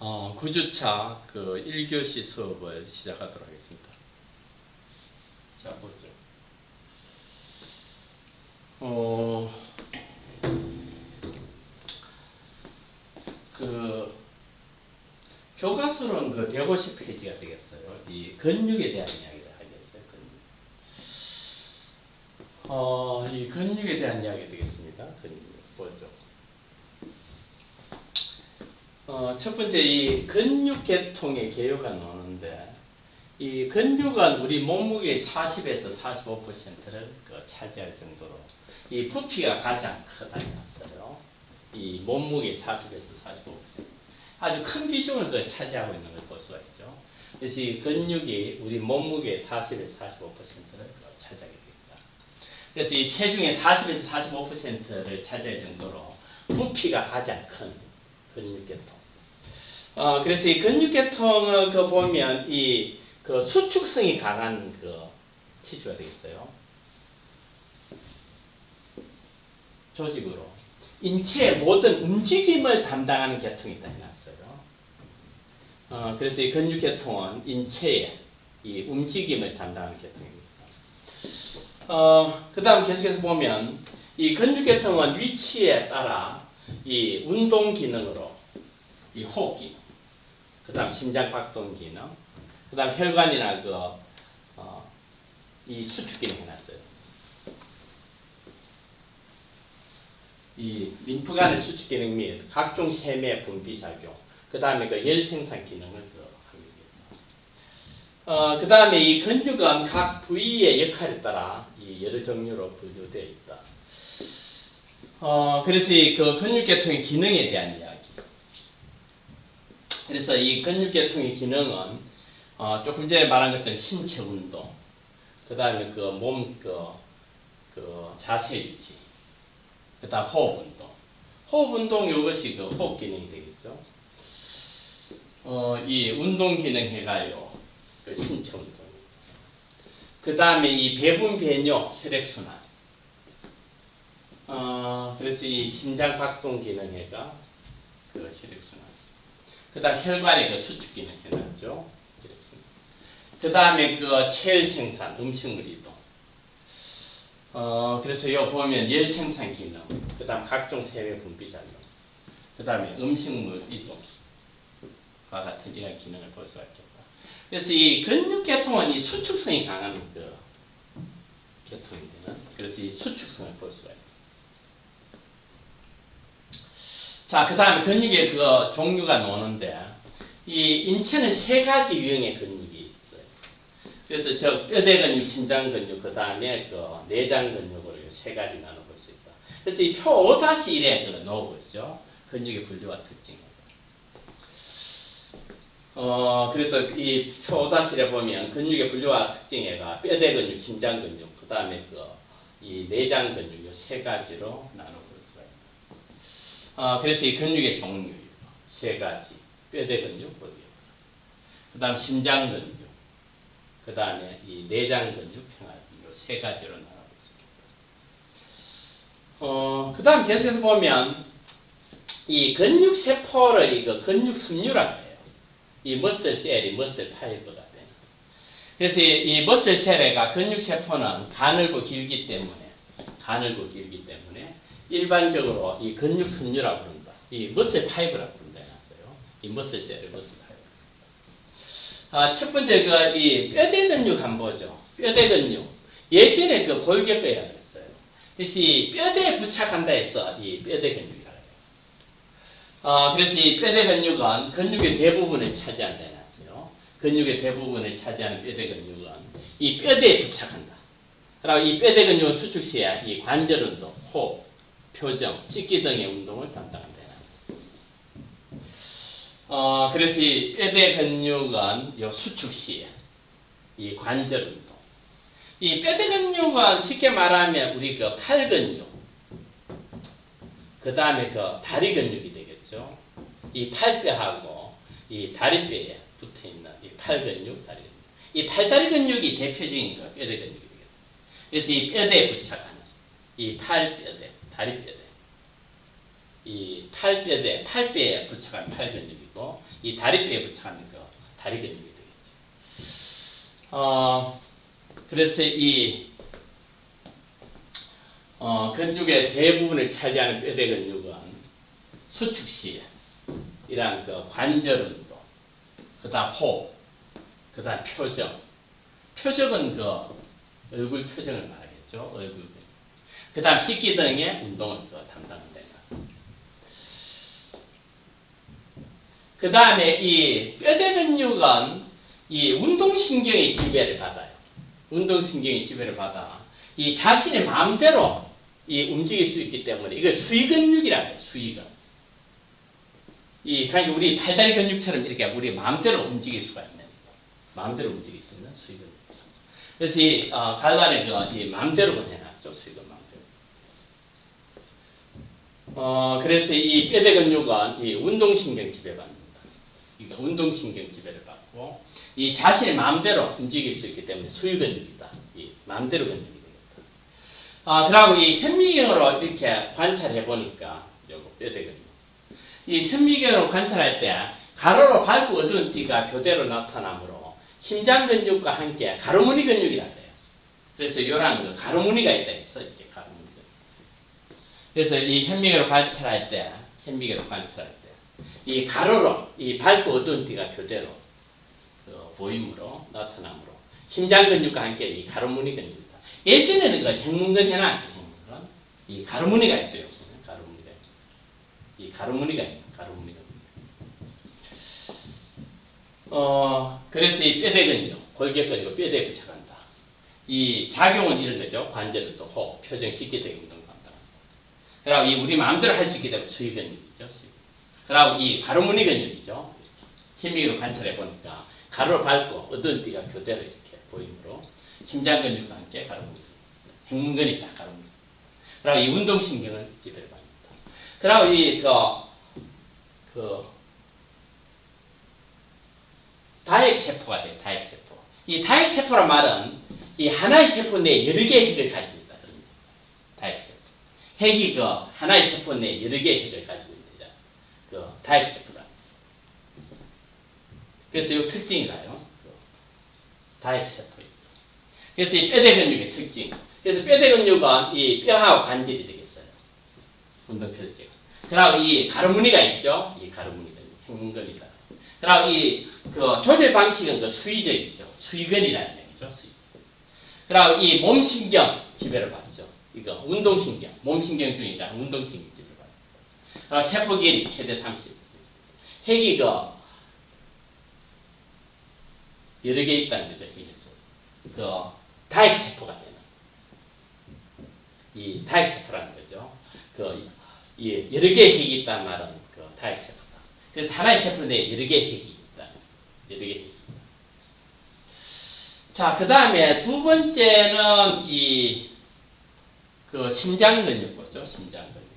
9주차 그 1교시 수업을 시작하도록 하겠습니다. 자, 보죠. 교과서는 그 150페이지가 되겠어요. 이 근육에 대한 이야기를 하겠어요. 근육. 이 근육에 대한 이야기 되겠습니다. 근육. 보죠. 첫 번째, 이 근육계통의 개요가 나오는데, 이 근육은 우리 몸무게의 40에서 45%를 차지할 정도로, 이 부피가 가장 크다고 했어요. 이 몸무게 40에서 45%. 아주 큰 비중을 차지하고 있는 걸 볼 수가 있죠. 그래서 이 근육이 우리 몸무게의 40에서 45%를 차지하게 됩니다. 그래서 이 체중의 40에서 45%를 차지할 정도로 부피가 가장 큰 근육계통. 그래서 이 근육계통을 보면 수축성이 강한 티슈가 되겠어요. 조직으로. 인체의 모든 움직임을 담당하는 계통이 있다 해놨어요. 그래서 이 근육계통은 인체의 이 움직임을 담당하는 계통입니다. 그 다음 계속해서 보면 이 근육계통은 위치에 따라 이 운동 기능으로 이 호흡 기능, 그 다음 심장박동 기능, 그 다음 혈관이나 이 수축 기능 해놨어요. 이 림프관의 수축 기능 및 각종 세매 분비 작용, 그 다음에 열 생산 기능을 합니다. 그 다음에 이 근육은 각 부위의 역할에 따라 이 여러 종류로 분류되어 있다. 그래서 이 근육계통의 기능에 대한 이야기. 그래서 이 근육계통의 기능은 조금 전에 말한 것처럼 신체 운동, 그 다음에 몸 자세 유지, 그 다음 호흡 운동. 호흡 운동 이것이 호흡 기능이 되겠죠. 이 운동 기능 해가요. 신체 운동. 그 다음에 이 배분 배뇨 혈액순환. 그래서 이 심장 박동 기능 해가 혈액순환. 그 다음 혈관의 수축 기능 해놨죠. 그 다음에 체열 생산, 음식물 이동. 그래서 여기 보면 열 생산 기능, 그 다음 각종 세외 분비 작용, 그 다음에 음식물 이동과 같은 이런 기능을 볼 수가 있겠다. 그래서 이 근육계통은 이 수축성이 강한 계통입니다. 그래서 이 수축성을 볼 수가 있다. 자, 그 다음에 근육의 종류가 나오는데, 이 인체는 세 가지 유형의 근육이 있어요. 그래서 뼈대 근육, 심장 근육, 그 다음에 내장 근육으로 세 가지 나눠볼 수 있다. 그래서 이 표 5-1에 넣어보죠. 근육의 분류와 특징. 그래서 이 표 5-1에 보면 근육의 분류와 특징에가 뼈대 근육, 심장 근육, 그 다음에 이 내장 근육, 이 세 가지로 나눠볼 수가 있다. 그래서 이 근육의 종류 세 가지. 뼈대 근육, 그 다음 심장 근육, 그 다음에 이 내장 근육, 평화 근육, 세 가지로 나눠볼 수 있다. 그 다음 계속해서 보면 이 근육 세포를 근육 섬유라고 해요. 이 머슬 셀이 머슬 파이버가 되는. 그래서 이 머슬 셀에가 근육 세포는 가늘고 길기 때문에 일반적으로 이 근육 섬유라고 부른다. 이 머슬 파이버라고 부른다 해놨어요. 이 머슬 셀을 머슬 파이버. 첫 번째 이 뼈대 근육 한번 보죠. 뼈대 근육. 예전에 골격뼈라고 했어요. 그래서 이 뼈대에 부착한다 해서 이 뼈대 근육이라고 해요. 그래서 이 뼈대 근육은 근육의 대부분을 차지한다 해놨어요. 근육의 대부분을 차지하는 뼈대 근육은 이 뼈대에 부착한다. 그리고 이 뼈대 근육은 수축 시에 이 관절 운동, 호흡, 표정, 찢기 등의 운동을 담당한다 해놨어요. 그래서 이 뼈대 근육은 수축 시에 이 관절 운동. 이 뼈대 근육은 쉽게 말하면 우리 팔 근육, 그 다음에 다리 근육이 되겠죠. 이 팔뼈하고 이 다리뼈에 붙어 있는 이 팔 근육, 다리 근육. 이 팔다리 근육이 대표적인 뼈대 근육이 되겠죠. 그래서 이 뼈대에 부착하는 이 팔뼈대, 다리뼈대. 이 팔배에 부착한 팔 근육이고, 이 다리뼈에 부착한 그 다리 근육이 되겠죠. 그래서 이 근육의 대부분을 차지하는 뼈대 근육은 수축시, 이러한 그 관절 운동, 그 다음 호흡, 그 다음 표정. 표정은 그 얼굴 표정을 말하겠죠. 얼굴. 그 다음 씻기 등의 운동을 담당한다. 그 다음에 이 뼈대 근육은 이 운동신경의 지배를 받아요. 운동신경의 지배를 받아 이 자신의 마음대로 이 움직일 수 있기 때문에 이걸 수위근육이라고 해요. 수위근. 그러니까 우리 팔다리 근육처럼 이렇게 우리 마음대로 움직일 수가 있는, 마음대로 움직일 수 있는 수위근. 그래서 이 갈갈의 이 마음대로 해놨죠. 수위근 마음대로. 그래서 이 뼈대 근육은 이 운동신경 지배받는다. 그러니까 운동신경 지배를 받고 이 자신의 마음대로 움직일 수 있기 때문에 수위근육이다. 이 마음대로 근육이 되겠다. 그리고 이 현미경으로 이렇게 관찰해 보니까 요거 뼈대 근육. 이 현미경으로 관찰할 때 가로로 밝고 어두운 띠가 교대로 나타나므로 심장 근육과 함께 가로무늬 근육이라고 해요. 그래서 요런 그 가로무늬가 있다 했어. 이렇게 가로무늬 근육. 그래서 이 현미경으로 관찰할 때 이 가로로 이 밝고 어두운 띠가 교대로 보임으로 나타나므로 심장 근육과 함께 이 가로무늬 근육이다. 예전에는 그 행문근 해놨죠. 이 가로무늬가 있어요. 가로무늬가 있어요. 이 가로무늬가 있는 가로무늬가. 그래서 이 뼈대 근육, 골격근육, 뼈대에 부착한다. 이 작용은 이런 거죠. 관절은 또 호흡, 표정, 씻기 등 운동 담당한다. 그리고 이 우리 마음대로 할 수 있기 때문에 수위근육이죠. 그리고 이 가로무늬 근육이죠. 현미경으로 관찰해 보니까 가로로 밝고 어두운 띠가 교대로 이렇게 보이므로 심장 근육과 함께 가로무늬. 행문근이다. 가로무늬. 그리고 이 운동신경을 지배를 받는다. 그리고 다액세포가 돼요. 다액세포. 이 다액세포란 말은 이 하나의 세포 내에 여러 개의 핵을 가지고 있다. 다액세포. 핵이 하나의 세포 내에 여러 개의 핵을 가지고 있다. 다액세포다. 그래서 이 특징이라요. 다액세포. 그래서 이 뼈대 근육의 특징. 그래서 뼈대 근육은 이 뼈하고 관절이 되겠어요. 운동표적. 그리고 이 가로무늬가 있죠. 이 가로무늬가 행문근이다. 그리고 이 조절 방식은 수위적이죠. 수위근이라는 얘기죠. 그리고 이 몸신경 지배를 받죠. 이거 운동신경, 몸신경 중이다. 운동신경 지배를 받죠. 그리고 세포 길이 최대 30. 핵이 여러 개 있다는 거죠. 다액세포가 되는. 이 다액세포라는 거죠. 여러 개의 핵이 있다는 말은 다액세포다. 그래서 하나의 세포 내에 여러 개의 핵이 있다. 여러 개의 핵이 있다. 자, 그 다음에 두 번째는 심장 근육이죠. 심장 근육.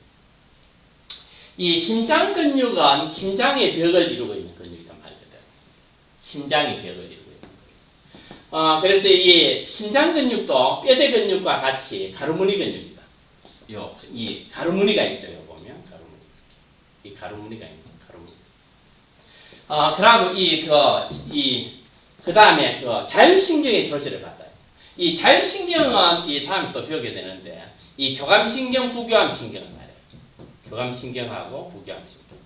이 심장 근육은 심장의 벽을 이루고 있는 근육이란 말이죠. 심장의 벽을 이루고 있는 근육. 그래서 이 심장 근육도 뼈대 근육과 같이 가로무늬 근육이다. 이 가로무늬가 있죠. 보면 가로무늬. 이 가로무늬가 있는 가로무늬. 그리고 그 다음에 자율신경의 조절을 받아요. 이 자율신경은 이 다음에 또 배우게 되는데, 이 교감신경, 부교감신경을 말해요. 교감신경하고 부교감신경.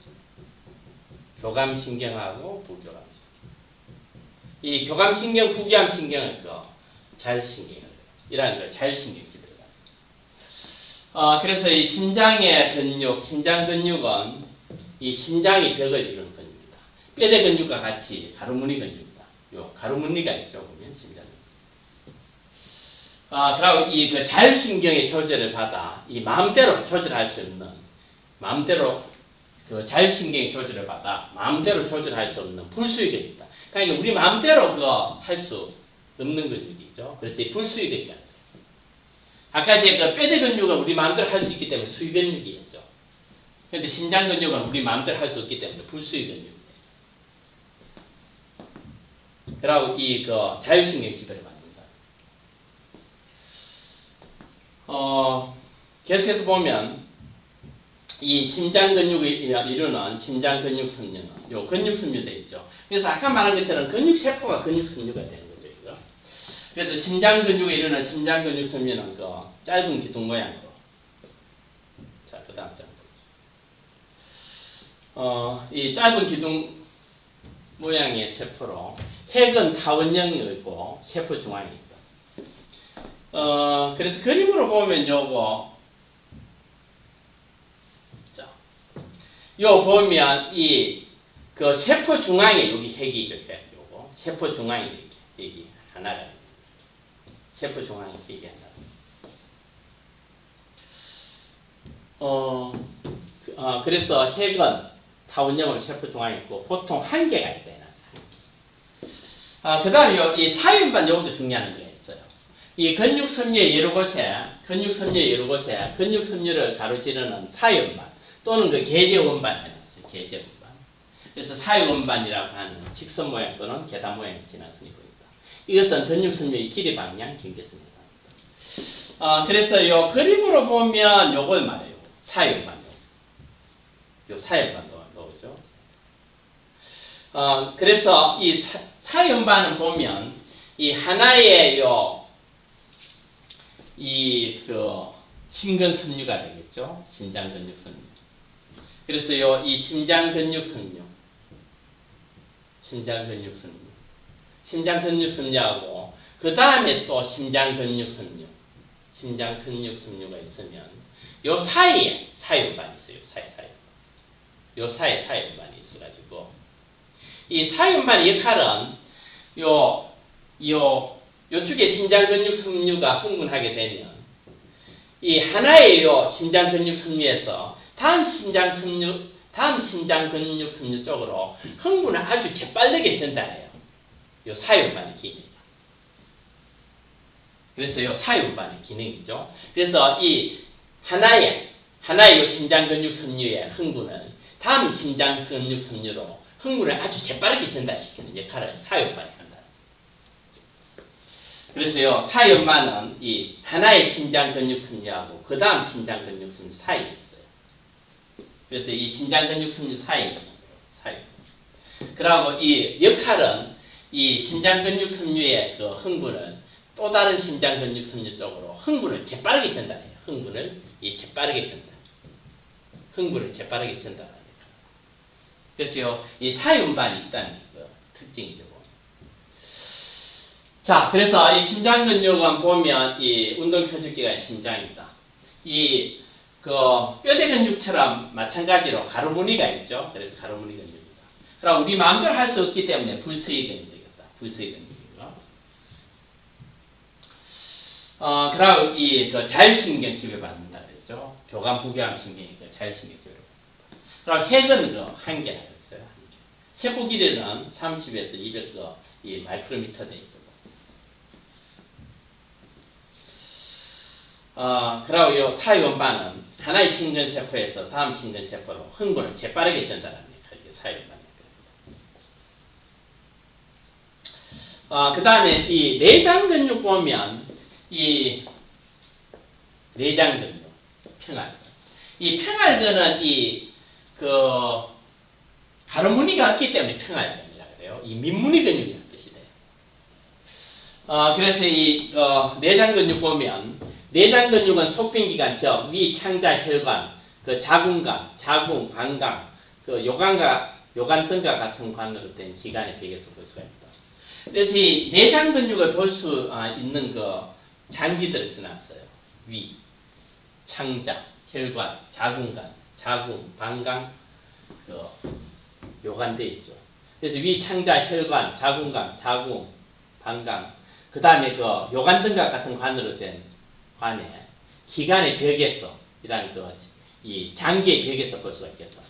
교감신경하고 부교감신경. 이 교감신경, 부교감신경은 자율신경을, 이라는 자율신경 지배를 받아요. 그래서 이 심장의 근육, 심장 근육은 이 심장의 벽을 이루는 근육이다. 뼈대 근육과 같이 가로무늬 근육이다. 요 가로무늬가 있죠. 보면 심장. 그리고 이 자율신경의 조절을 받아 이 마음대로 조절할 수 없는, 마음대로 자율신경의 조절을 받아 마음대로 조절할 수 없는 불수의근이다. 그러니까 우리 마음대로 할 수 없는 근육이죠. 그래서 이 불수의근이다. 아까 제가 뼈대 근육은 우리 마음대로 할 수 있기 때문에 수의근육이었죠. 그런데 심장 근육은 우리 마음대로 할 수 없기 때문에 불수의근육. 그리고 이 자율신경 지배를 받는다. 계속해서 보면 이 심장 근육을 이루는 심장 근육 섬유는 요 근육 섬유돼 있죠. 그래서 아까 말한 것처럼 근육 세포가 근육 섬유가 되는 거죠, 이거. 그래서 심장 근육을 이루는 심장 근육 섬유는 그 짧은 기둥 모양으로. 자, 그다음 장. 이 짧은 기둥 모양의 세포로 핵은 타원형이 있고 세포 중앙이 있다. 그래서 그림으로 보면 요거 요 보면 그 세포 중앙에 여기 핵이 있죠. 요거 세포 중앙에 여기 하나가 세포 중앙에 핵이 하나. 그래서 핵은 타원형으로 세포 중앙에 있고 보통 한 개가 있어요. 그 다음에 이 사이음반 요것도 중요한 게 있어요. 이 근육 섬유의 여러 곳에 근육 섬유를 가로지르는 사이음반 또는 그 계제원반이 있어요. 계제원반. 그래서 사이원반이라고 하는 직선 모양 또는 계단 모양이 지나서고 있다. 이것은 근육 섬유의 길이 방향 경계선입니다. 그래서 요 그림으로 보면 요걸 말해요. 사이원반. 요 사이원반도 나오죠. 그래서 이 사이원반을 보면 이 하나의 심근 섬유가 되겠죠. 심장 근육 섬유. 그래서 이 심장 근육 섬유하고 그 다음에 또 심장 근육 섬유가 있으면 요 사이에 사이원반이 있어요. 요 사이에 사이원반이 있어가지고 이 사이원반의 역할은 요쪽에 심장 근육 섬유가 흥분하게 되면 이 하나의 심장 근육 섬유에서 다음 심장 근육 섬유 쪽으로 흥분을 아주 재빠르게 전달해요. 요 사이원반의 기능이죠. 그래서 요 사이원반의 기능이죠. 그래서 이 하나의 심장 근육 섬유의 흥분을 다음 심장 근육 섬유로 흥분을 아주 재빠르게 전달시키는 역할을 사이원반이 한다. 그래서 요 사이원반은 이 하나의 심장 근육 섬유하고 그 다음 심장 근육 섬유 사이에 있어요. 그래서 이 심장 근육 섬유 사이. 그리고 이 역할은 이 심장 근육 섬유의 그 흥분을 또 다른 심장 근육 섬유 쪽으로 흥분을 재빠르게 전달해요. 흥분을 재빠르게 전달하니까. 그래서 이 사이원반이 있다는 그 특징이죠. 자, 그래서 이 심장 근육은 보면 이 운동 표적기가 심장이다. 뼈대 근육처럼 마찬가지로 가로무늬가 있죠. 그래서 가로무늬 근육이다. 그럼 우리 마음대로 할 수 없기 때문에 불수의 근육이다. 불수의 근육이고. 그리고 그 자율신경 지배받는다 그랬죠. 교감 부교감 신경이 자율신경 지배받는다. 그리고 핵은 한 개나 있어요. 세포 길이는 30에서 200 이 마이크로미터 돼 있고. 그리고 이 사이원반은 하나의 심근세포에서 다음 심근세포로 흥분을 재빠르게 전달합니다. 이게 사이원반입니다. 그 다음에 이 내장근육 보면 이 내장근육, 평알근. 이 평알근은 가로무늬가 없기 때문에 평알근이라고 그래요. 이 밑무늬 근육이라는 뜻이 돼요. 그래서 이 내장근육 보면 내장근육은 속빈기관, 위 창자 혈관, 그 자궁관, 방광, 그 요관등과 같은 관으로 된 기관의 벽에서 볼 수가 있다. 그래서 이 내장근육을 볼 수 있는 그 장기들을 써놨어요. 위, 창자, 혈관, 자궁관, 방광, 그 요관돼 있죠. 그래서 위 창자, 혈관, 자궁관, 방광, 그 다음에 그 요관등과 같은 관으로 된 관에 기관의 벽에서 이라는 이 장기의 벽에서 볼 수가 있겠다.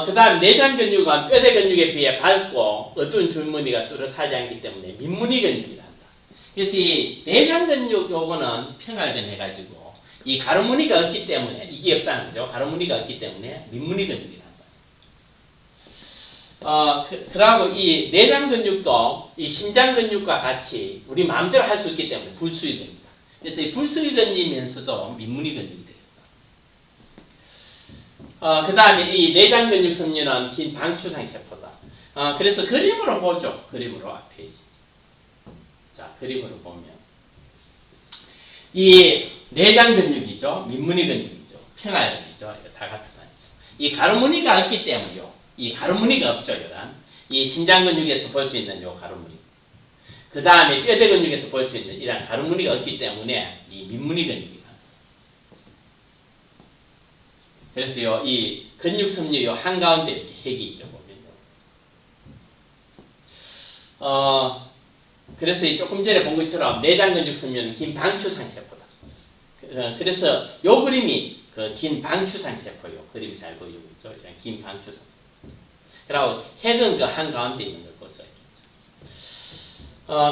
그 다음 내장근육은 뼈대 근육에 비해 밝고 어두운 줄무늬가 뚜렷하지 않기 때문에 밑무늬 근육이란다. 그래서 이 내장근육 요거는 평알근 해가지고 이 가로무늬가 없기 때문에 이게 없다는 거죠. 가로무늬가 없기 때문에 밑무늬 근육이란다. 그러고 이 내장근육도 이 심장근육과 같이 우리 마음대로 할 수 있기 때문에 불수의근입니다. 그래서 이 불수의근이면서도 밑무늬 근육이 되겠다. 그 다음에 이 내장 근육 섬유는 긴 방추상 세포다. 그래서 그림으로 보죠. 그림으로 앞에. 자, 그림으로 보면. 이 내장 근육이죠. 민무늬 근육이죠. 평활근이죠. 이거 다 같은 단위죠. 이 가로무늬가 없기 때문이요. 이 가로무늬가 없죠. 이런. 이 신장 근육에서 볼 수 있는 요 가로무늬. 그 다음에 뼈대 근육에서 볼 수 있는 이런 가로무늬가 없기 때문에 이 민무늬 근육이다. 그래서요, 이 근육 섬유 요 한가운데 이렇게 색이 있죠. 보면요. 그래서 이 조금 전에 본 것처럼 내장 근육 섬유는 긴 방추상 세포다. 그래서 요 그림이 그 긴 방추상 세포요. 그림이 잘 보이고 있죠. 긴 방추상. 그리고 색은 그 한가운데 있는 걸 보죠.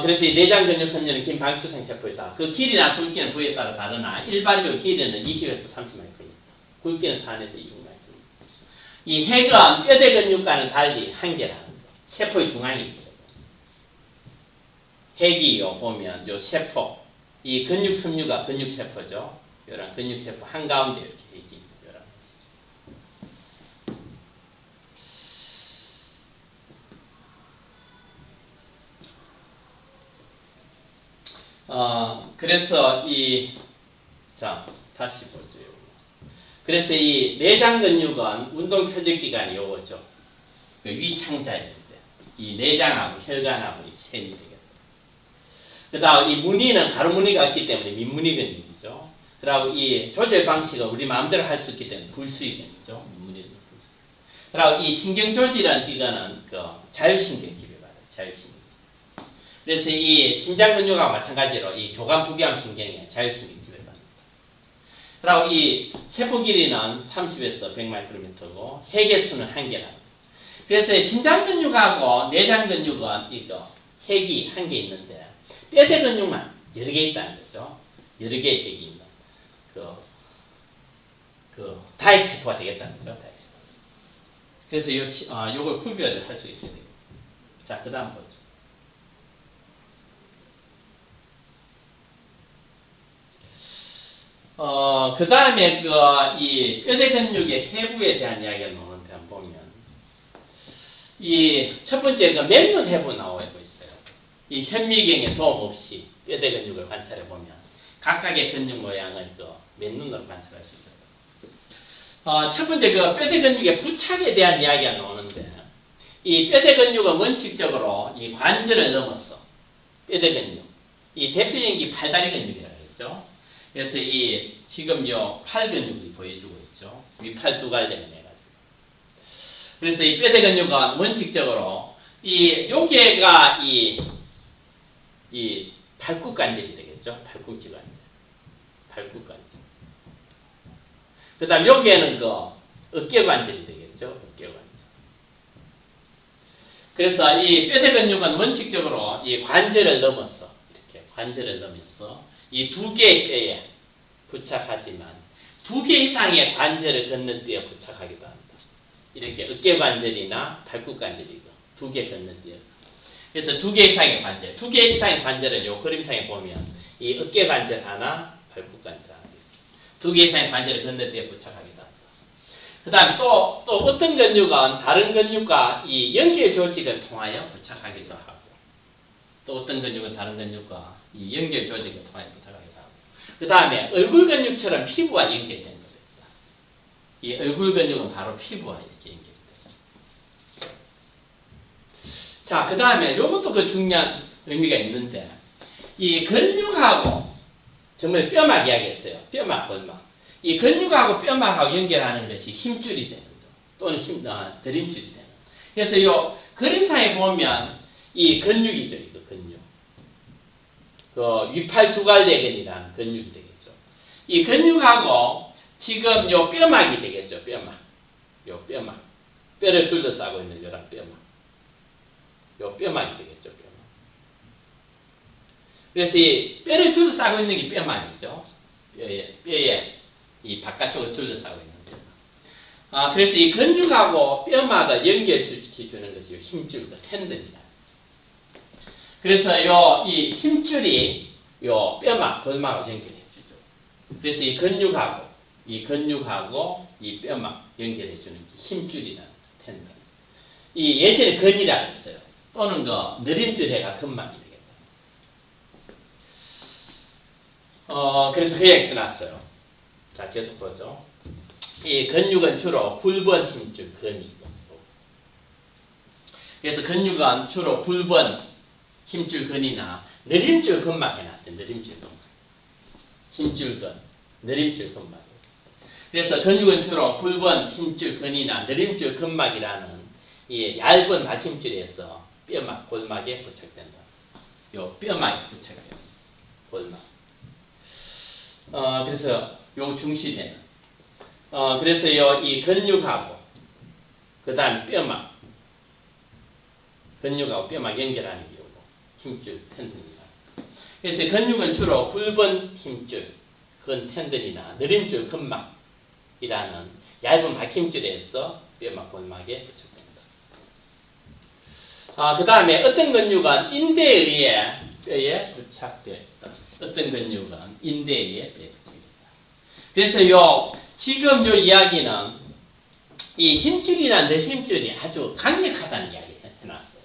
그래서 이 내장 근육 섬유는 긴 방추상 세포이다. 그 길이나 굵기는 부위에 따라 다르나 일반적으로 길이는 20에서 30마이크로입니다. 굵기는 4에서 20마이크로입니다. 이 핵은 뼈대 근육과는 달리 한계라는 거. 세포의 중앙이 있죠. 핵이요 보면 요 세포, 이 근육 섬유가 근육 세포죠. 이런 근육 세포 한가운데 이렇게 핵이 있죠. 그래서 자, 다시 보죠. 그래서 이 내장 근육은 운동 표적 기관이 요거죠. 그 위창자인데, 이 내장하고 혈관하고 이 셈이 되겠다. 그 다음, 이 무늬는 가로무늬가 없기 때문에 민무늬 근육이죠. 그리고 이 조절 방식은 우리 마음대로 할 수 있기 때문에 불수의 근육이죠. 민무늬 근육. 그리고 이 신경 조절은 이거는 그 자율신경 기별받아요. 자율신경. 그래서 이 심장 근육하고 마찬가지로 이 교감 부기암 신경에 자율신경 기별받습니다. 그리고 이 세포 길이는 30에서 100마이크로미터고 핵의 수는 1개랍니다. 그래서 심장 근육하고 내장 근육은 이거 핵이 1개 있는데 뼈대 근육만 여러 개 있다는 거죠. 여러 개의 핵이 있는 다이세포가 되겠다는 거죠. 다이세포. 그래서 요걸 구별을 할 수 있어야 됩니다. 자, 그 다음 보죠. 그 다음에 이 뼈대 근육의 해부에 대한 이야기가 나오는데 한번 보면 이 첫 번째 그 맨눈 해부 나오고 있어요. 이 현미경에 도움 없이 뼈대 근육을 관찰해 보면 각각의 근육 모양을 맨눈으로 관찰할 수 있어요. 첫 번째 그 뼈대 근육의 부착에 대한 이야기가 나오는데 이 뼈대 근육은 원칙적으로 이 관절을 넘어서 뼈대 근육, 이 대표적인 게 팔다리 근육이라고 했죠. 그래서 지금 팔 근육이 보여주고 있죠. 위팔 두 갈래가 내가지고. 그래서 이 뼈대 근육은 원칙적으로 요게가 이 팔굽 관절이 되겠죠. 팔꿈치 관절. 팔굽 관절. 그 다음 여기에는 어깨 관절이 되겠죠. 어깨 관절. 그래서 이 뼈대 근육은 원칙적으로 이 관절을 넘어서 이렇게 관절을 넘어서 이 두 개의 뼈에 부착하지만 두 개 이상의 관절을 걷는 뼈에 부착하기도 합니다. 이렇게 어깨 관절이나 발굽 관절이고 두 개 걷는 뼈. 그래서 두 개 이상의 관절, 두 개 이상의 관절을 요 그림상에 보면 이 어깨 관절 하나, 발굽 관절 하나, 두 개 이상의 관절을 걷는 뼈에 부착하기도 합니다. 그 다음 또 어떤 근육은 다른 근육과 이 연결 조직을 통하여 부착하기도 하고 또 어떤 근육은 다른 근육과 이 연결 조직을 통하여 부착하기도 하고 그 다음에 얼굴 근육처럼 피부와 연결되는 겁니다. 이 얼굴 근육은 바로 피부와 이렇게 연결돼요. 자, 그 다음에 이것도 그 중요한 의미가 있는데 이 근육하고 정말 뼈막 이야기했어요. 뼈막, 골막. 이 근육하고 뼈막하고 연결하는 것이 힘줄이 되는 거죠. 또는 드림줄이 되는 거죠. 그래서 이 그림상에 보면 이 근육이죠. 이거 근육. 위팔 두갈래근이라는 근육이 되겠죠. 이 근육하고 지금 요 뼈막이 되겠죠. 뼈막. 요 뼈막. 뼈를 둘러싸고 있는 요런 뼈막. 요 뼈막이 되겠죠. 뼈막. 그래서 이 뼈를 둘러싸고 있는 게 뼈막이죠. 뼈에 이 바깥쪽을 둘러싸고 있는 뼈막. 그래서 이 근육하고 뼈막을 연결시켜주는 것이 힘줄, 텐든이다. 그래서 이 힘줄이 요 뼈막, 골막을 연결해 주죠. 그래서 이 근육하고 이 뼈막, 연결해주는 힘줄이라는 텐던. 이 예전에 근이라고 했어요. 또는 느림줄해가 근막이 되겠다. 그래서 그 얘기 나왔어요. 자, 계속 보죠. 이 근육은 주로 굵은 힘줄 근이고. 그래서 근육은 주로 굵은 힘줄 근이나 느림줄 근막에 나왔어요. 느림줄 근막. 힘줄 근, 느림줄 근막. 그래서 근육은 주로 굵은 힘줄 근이나 느림줄 근막이라는 이 얇은 막힘줄에서 뼈막, 골막에 부착된다. 요 뼈막에 부착돼요. 골막. 그래서 요 중시되는. 그래서 이 근육하고 그 다음 뼈막, 근육하고 뼈막 연결하는 게 요거 힘줄 텐든이다. 그래서 근육은 주로 굵은 힘줄, 근 텐든이나 느림줄 근막이라는 얇은 막힘줄에서 뼈막, 골막에 부착된다. 그 다음에 어떤 근육은 인대에 의해 뼈에 부착되어 있다. 어떤 근육은 인대에 의해 뼈에 부착되어 있다. 그래서 지금 이야기는 이 힘줄이나 느힘줄이 아주 강력하다는 이야기를 해놨어요.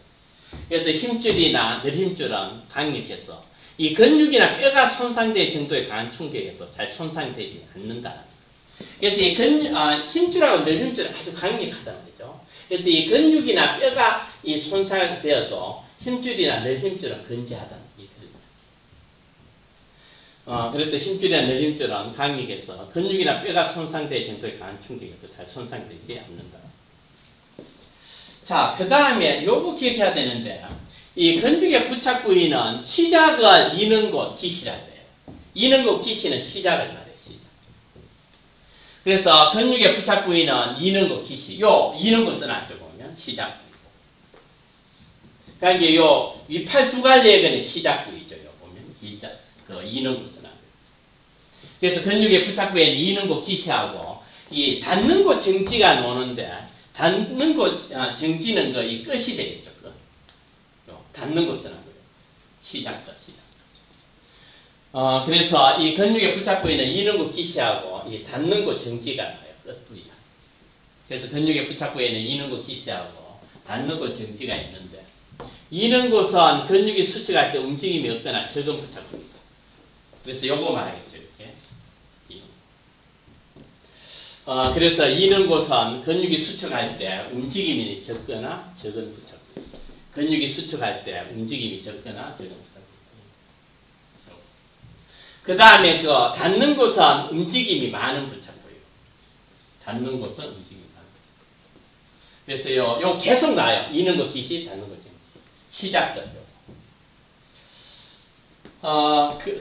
그래서 힘줄이나 느힘줄은 강력해서 이 근육이나 뼈가 손상될 정도의 강한 충격에서 잘 손상되지 않는다. 그래서 이 힘줄하고 느힘줄은 아주 강력하다는 거죠. 그래서 이 근육이나 뼈가 이 손상되어도 힘줄이나 느힘줄은 건재하다는 얘기입니다. 그래서 힘줄이나 느힘줄은 강력해서 근육이나 뼈가 손상될 정도의 강한 충격에서 잘 손상되지 않는다. 자, 그 다음에 요거 기억해야 되는데, 이 근육의 부착 부위는 시작을 이는 곳 기시라고 해요. 이는 곳 기시는 시작을 말해요. 시작. 그래서 근육의 부착 부위는 이는 곳 기시. 이는 곳 써놨죠 보면 시작 부위고. 그러니까 이게 위팔 두 갈래의 근의 시작 부위죠. 보면 이는 곳 써놨어요. 그래서 근육의 부착 부위는 이는 곳 기시하고 이 닿는 곳 정지가 노는데. 닿는 곳, 정지는 이 끝이 되겠죠, 끝. 닿는 곳은 안 그래요. 시작과 시작. 그래서 이 근육의 부착 부위는 이는 곳 기시하고, 이 닿는 곳 정지가 나요, 끝 부위가. 그래서 근육의 부착 부위는 이는 곳 기시하고, 닿는 곳 정지가 있는데, 이는 곳은 근육이 수축할 때 움직임이 없거나 적은 부착 부위다. 그래서 요거 말하겠죠, 이렇게. 그래서 이는 곳은 근육이 수축할 때 움직임이 적거나 적은 부착 부위. 근육이 수축할 때 움직임이 적거나 적은 부착 부위. 그 다음에 닿는 곳은 움직임이 많은 부착 부위. 닿는 곳은 움직임이 많은 부위. 그래서 요 계속 나요. 이는 곳 기시, 닿는 곳 시작되죠.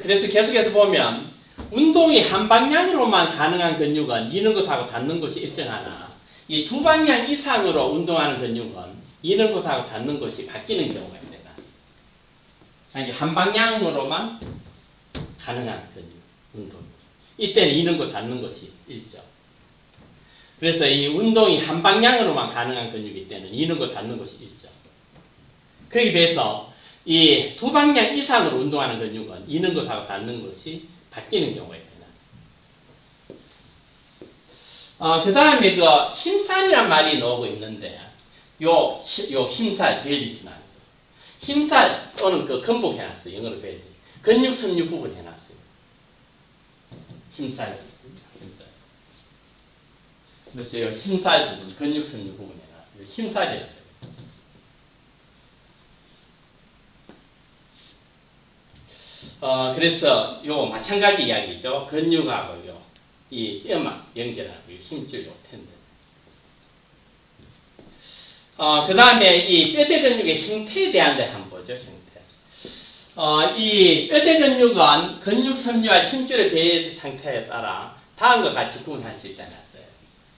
그래서 계속해서 보면 운동이 한 방향으로만 가능한 근육은 이는 곳하고 닿는 곳이 일정하나 이 두 방향 이상으로 운동하는 근육은 이는 곳하고 닿는 곳이 바뀌는 경우가 있다. 그러니까 한 방향으로만 가능한 근육 운동. 이때는 이는 곳 닿는 곳이 일정. 그래서 이 운동이 한 방향으로만 가능한 근육일 때는 이는 곳 닿는 곳이 일정. 그렇게 돼서 이 두 방향 이상으로 운동하는 근육은 이는 곳하고 닿는 곳이 바뀌는 경우가 있다. 그 다음에 힘살이란 말이 나오고 있는데, 요 힘살, 벨리스나. 힘살 또는 근복해놨어요. 영어로 벨리. 근육 섬유 부분 해놨어요. 힘살. 그래서 요 힘살 부분, 근육 섬유 부분 해놨어요. 힘살이라고. 그래서 요 마찬가지 이야기죠. 근육하고요. 이 뼈막 연결하고 힘줄 요 텐데. 그 다음에 이 뼈대 근육의 형태에 대한 데 한번 보죠. 형태. 이 뼈대 근육은 근육 섬유와 힘줄의 배의 상태에 따라 다음과 같이 구분할 수 있다는 거예요.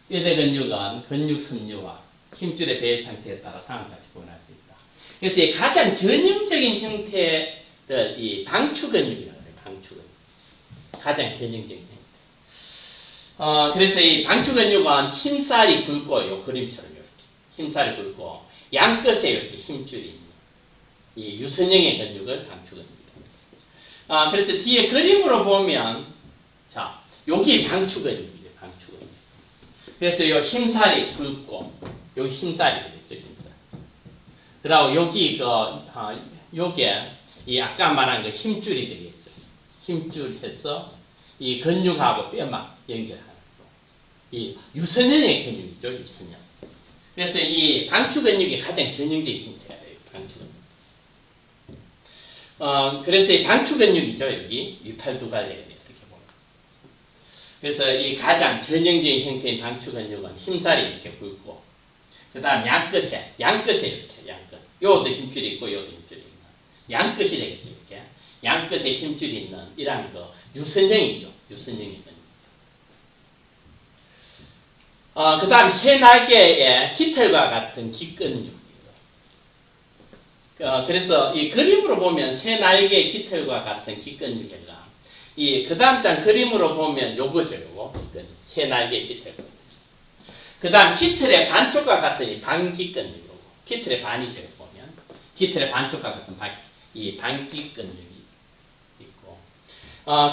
뼈대 근육은 근육 섬유와 힘줄의 배의 상태에 따라 다음과 같이 구분할 수 있다. 그래서 이 가장 전형적인 형태의 이 방추 근육이라고 해요. 방추 근육. 가장 전형적인 형태. 그래서 이 방추 근육은 힘살이 굵고요. 그림처럼 이렇게. 힘살이 굵고, 양끝에 이렇게 힘줄이 있는, 이 유선형의 근육을 방추 근육이라고. 그래서 뒤에 그림으로 보면, 자, 여기 방추 근육이에요. 방추 근육. 그래서 요 힘살이 굵고, 여기 힘살이 되겠죠, 힘살. 그리고 여기 요게 이 아까 말한 그 힘줄이 되겠죠. 힘줄해서 이 근육하고 뼈막 연결하는 거. 이 유선형의 근육이죠, 유선형. 그래서 이 방추 근육이 가장 전형적인 형태가 돼요, 방추 근육. 그래서 이 방추 근육이죠, 여기 유팔두갈래근이 어떻게 보면. 그래서 이 가장 전형적인 형태인 방추 근육은 힘살이 이렇게 굵고, 그 다음 양끝에 이렇게 양끝. 요것도 힘줄이 있고 요것도 힘줄이 있는 양끝이 되겠죠, 이렇게. 양끝에 힘줄이 있는 이런 거 유선형이죠, 유선형이거든요. 그 다음 새 날개의 깃털과 같은 깃근육. 그래서 이 그림으로 보면 새 날개의 깃털과 같은 깃근육이라. 그 다음 장 그림으로 보면 요거죠, 요거. 새 날개의 깃털. 그 다음 깃털의 반쪽과 같은 이 반깃근육이고, 깃털의 반이죠, 보면. 깃털의 반쪽과 같은 이 반깃근육이 있고.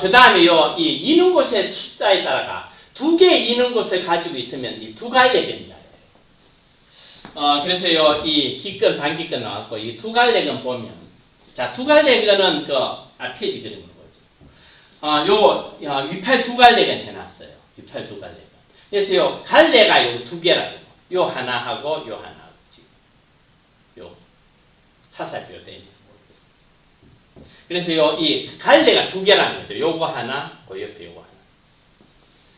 그 다음에 이 이는 곳의 숫자에 따라가 두 개의 이는 곳을 가지고 있으면 이 두갈래근이라 해요. 그래서 이 깃근, 반깃근 나왔고, 이 두갈래근 보면, 자, 두갈래근은 페이지 그림으로 보죠. 위팔 두갈래근 해놨어요. 위팔 두갈래근. 그래서 요 갈래가 요 두 개라고. 요 하나하고 요 하나. 요 사살뼈 돼 있는 거. 그래서 이 갈래가 두 개라는 거죠. 요거 하나, 그 옆에 요거 하나.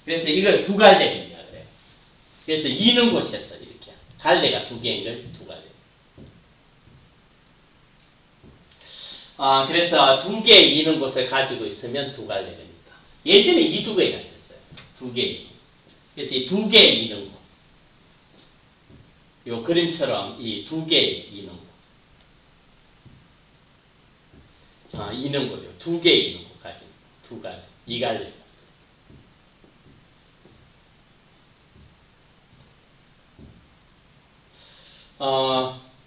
그래서 이걸 두 갈래근이라 그래요. 그래서 이는 곳에서 이렇게 갈래가 두 개인 걸 두 갈래. 그래서 두 개의 이는 곳을 가지고 있으면 두 갈래근이다. 예전에 이 두 개가 있었어요. 두 개의. 그래서 이 두 개의 이는 곳. 요 그림처럼 이 두 개의 이는 곳. 이는 곳이요. 두 개의 이는 곳 가지고. 두 갈래. 이 갈래.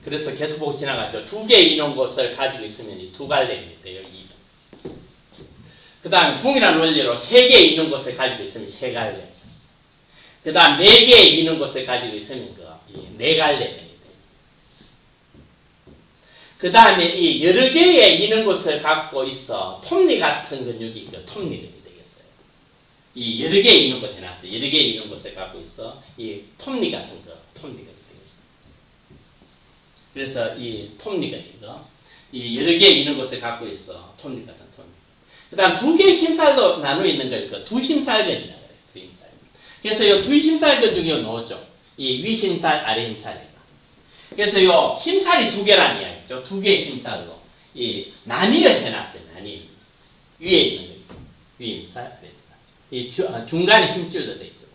그래서 계속 보고 지나가죠. 두 개의 이는 곳을 가지고 있으면 이 두 갈래근이 돼요. 그 다음 동일한 원리로 세 개의 이는 곳을 가지고 있으면 세 갈래. 그 다음 네 개의 이는 곳을 가지고 있으면 네 갈래근이 돼요. 그 다음에 이 여러 개의 이는 곳을 갖고 있어 톱니 같은 근육이 있고 톱니근이 되겠어요. 이 여러 개의 이는 곳에 나왔어요. 여러 개의 이는 곳을 갖고 있어 이 톱니 같은 톱니근이 되겠어요. 그래서 이 톱니근이죠. 이 여러 개의 이는 곳을 갖고 있어 톱니 같은 톱니. 그 다음 두 개의 힘살도 나누어 있는 걸 두 힘살근이라고 해요. 두 힘살. 그래서 이 두 힘살근 중에 나오죠. 이 위 힘살, 아래 힘살이다. 그래서 요 힘살이 두 개라는 이야기죠. 두 개의 힘살로 나뉘어 해놨어요. 나뉘어. 위에 있는 거. 위 힘살, 아래 힘살. 중간에 힘줄도 돼 있고.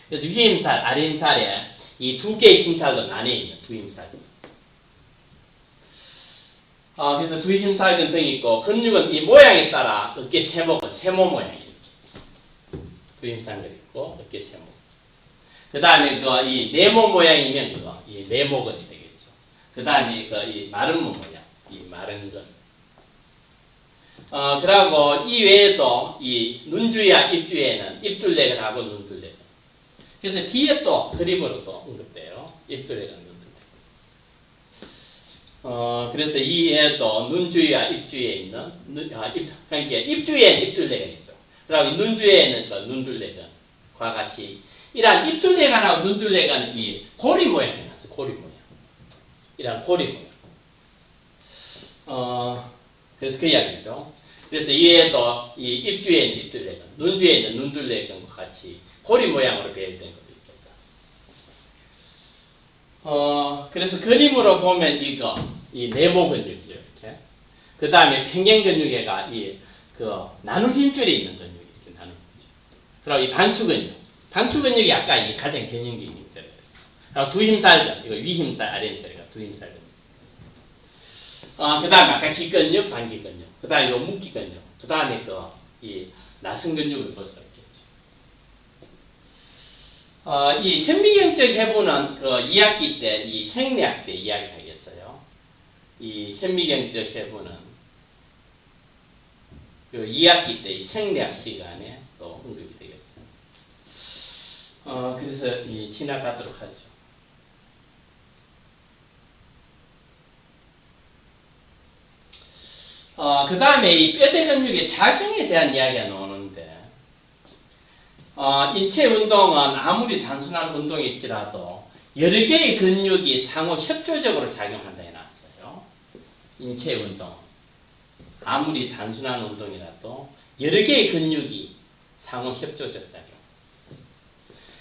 그래서 위 힘살, 아래 힘살에 이 두 개의 힘살로 나뉘어 있는 두 힘살. 그래서 두 힘살근 등이 있고, 근육은 이 모양에 따라 어깨 세모는 세모 모양이에요. 두 힘살근 있고, 어깨 세모. 그 다음에 이 네모 모양이면 이 네모근이 되겠죠. 그 다음에 이 마른 모양, 이 마른 근. 그러고 이 외에도 이 눈주위와 입주위에는 입줄레근하고 눈줄레근. 그래서 뒤에 또 그림으로도 언급돼요. 입줄레근, 눈줄레근. 그래서 이에도 눈주위와 입주위에 있는 그러니까 입주위에는 입줄레근이죠. 그리고 눈주위에는 눈줄레근과 같이 이러한 입줄레근하고 눈줄레근은 이 고리 모양이 나서 고리 모양. 이러한 고리 모양. 그래서 그 이야기죠. 그래서 이에도 이 입주에 있는 입줄레근, 눈주에 있는 눈줄레근과 같이 고리 모양으로 배열된 것도 있겠다. 그래서 그림으로 보면 이 네모 근육이죠, 이렇게. 그 다음에 평행 근육에가 나눈 힘줄이 있는 근육이 이렇게 나눈 근육. 그리고 이 반추 근육. 방추 근육이 아까 이 가장 전형적인 힘살이에요. 그리고 두 힘살근, 이거 위 힘살, 아래 힘살이가 두 힘살근. 그 다음에 아까 기근육, 반기근육. 그 다음에 요 묶기근육. 그 다음에 이 나선 근육을 볼 수 있겠죠. 이 현미경적 해부는 2학기 때, 이 생리학 때 이야기하겠어요. 이 현미경적 해부는 2학기 때 이 생리학 시간에 또 언급이 되겠어요. 그래서 지나가도록 하죠. 그 다음에 이 뼈대 근육의 작용에 대한 이야기가 나오는데, 인체 운동은 아무리 단순한 운동일지라도 여러 개의 근육이 상호 협조적으로 작용한다 해놨어요. 인체 운동. 아무리 단순한 운동이라도 여러 개의 근육이 상호 협조적 작용.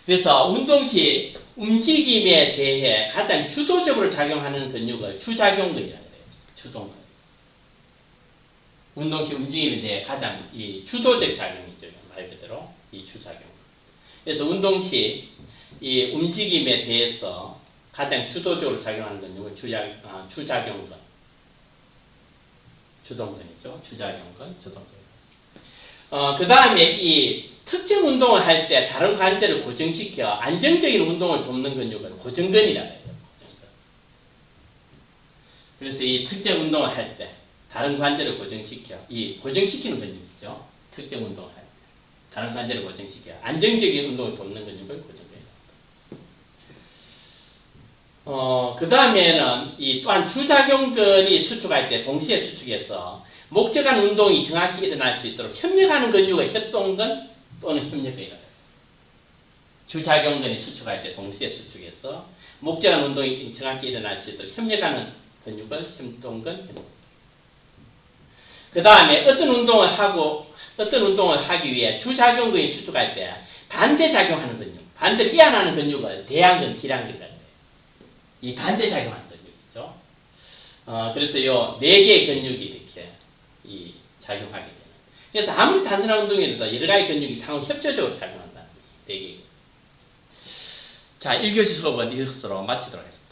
그래서 운동 시 움직임에 대해 가장 주도적으로 작용하는 근육을 주작용근이라고 해요. 주동근. 운동 시 움직임에 대해 가장 이 주도적 작용이죠. 말 그대로 이 주작용. 그래서 운동 시 이 움직임에 대해서 가장 주도적으로 작용하는 근육은 주작용근. 주동근이죠. 주작용근, 주동근. 그 다음에 이 특정 운동을 할 때 다른 관절을 고정시켜 안정적인 운동을 돕는 근육은 고정근이라고 해요. 그래서 이 특정 운동을 할 때 다른 관절을 고정시켜, 이 고정시키는 근육이죠. 특정 운동을 할 때 다른 관절을 고정시켜 안정적인 운동을 돕는 근육을 고정근이라고 해요. 그 다음에는 이 또한 주작용근이 수축할 때 동시에 수축해서 목적한 운동이 정확히 일어날 수 있도록 협력하는 근육의 협동근 또는 협력근이라고 해요. 주작용근이 수축할 때 동시에 수축해서 목적한 운동이 정확히 일어날 수 있도록 협력하는 근육을 협동근. 그 다음에 어떤 운동을 하기 위해 주작용근이 수축할 때 반대작용하는 근육, 반대 비안하는 근육을 대양근, 기량근이라고 해요. 이 반대작용하는 근육이죠. 그래서 요 4개의 근육이 이렇게 작용하게 되는. 그래서 아무리 단순한 운동이라도 여러 가지 근육이 상호 협조적으로 작용한다는 4개. 자, 1교시 수업은 이것으로 마치도록 하겠습니다.